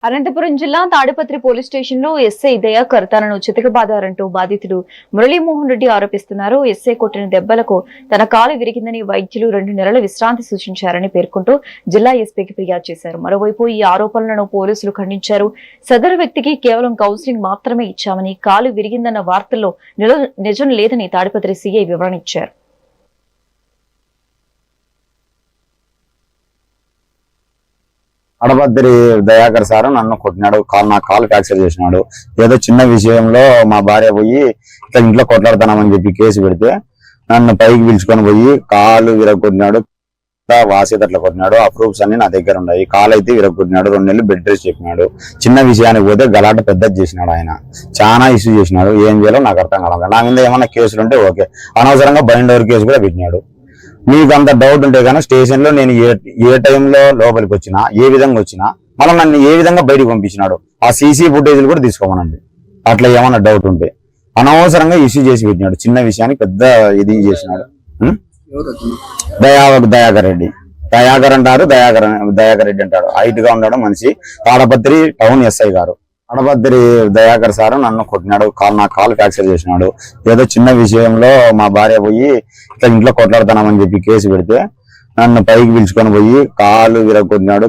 అనంతపురం జిల్లా Tadipatri police station లో SI Dayakar తనను చితకబాదారంటూ బాధితుడు మురళీమోహన్ రెడ్డి ఆరోపిస్తున్నారు. ఎస్ఐ కొట్టిన దెబ్బలకు తన కాలు విరిగిందని వైద్యులు 2 నెలల విశ్రాంతి సూచించారని పేర్కొంటూ జిల్లా ఎస్పీకి ఫిర్యాదు చేశారు. మరోవైపు ఈ ఆరోపణలను పోలీసులు ఖండించారు. సదరు వ్యక్తికి కేవలం కౌన్సిలింగ్ మాత్రమే ఇచ్చామని, కాలు విరిగిందన్న వార్తల్లో నిజం లేదని తాడిపత్రి సీఐ వివరణ ఇచ్చారు. అడపద్రి దయాకర్ సార్ నన్ను కొట్టినాడు, నా కాలు ఫ్రాక్చర్ చేసినాడు. ఏదో చిన్న విషయంలో మా భార్య పోయి ఇట్లా ఇంట్లో కొట్లాడుతున్నామని చెప్పి కేసు పెడితే నన్ను పైకి పిలుచుకొని పోయి కాలు విరగొట్టినాడు, వాసేదట్లా కొట్టినాడు. ఆ ప్రూఫ్స్ అన్ని నా దగ్గర ఉన్నాయి. కాలు అయితే విరగొట్టినాడు, 2 నెలలు బెడ్ రెస్ట్ చెప్పినాడు. చిన్న విషయానికి పోతే గలాట పెద్దది చేసినాడు. ఆయన చాలా ఇష్యూ చేసినాడు. ఏం చేయాలో నాకు అర్థం కాలేదు. నా మీద ఏమన్నా కేసులు ఉంటే ఓకే, అనవసరంగా బైండ్ ఓవర్ కేసు కూడా పెట్టినాడు. మీకు అంత డౌట్ ఉంటే కానీ స్టేషన్ లో నేను ఏ టైంలో లోపలికి వచ్చినా, ఏ విధంగా వచ్చినా, మళ్ళీ నన్ను ఏ విధంగా బయటకు పంపించినాడు, ఆ సీసీ ఫుటేజ్లు కూడా తీసుకోమనండి. అట్లా ఏమన్నా డౌట్ ఉంటే అనవసరంగా ఇష్యూ చేసి పెట్టినాడు. చిన్న విషయానికి పెద్ద ఇది చేసినాడు. దయాకర్ రెడ్డి, దయాకర్ అంటారు, దయాకర్ రెడ్డి అంటాడు. హైట్ గా ఉన్నాడు మనిషి. తాడపత్రి టౌన్ ఎస్ఐ గారు. అడపద్రి దయాకర్ సార్ నన్ను కొట్టినాడు, నా కాలు ఫ్రాక్చర్ చేసినాడు. ఏదో చిన్న విషయంలో మా భార్య పోయి ఇట్లా ఇంట్లో కొట్లాడుతున్నామని చెప్పి కేసు పెడితే నన్ను పైకి పిలుచుకొని పోయి కాలు విరగొట్టినాడు.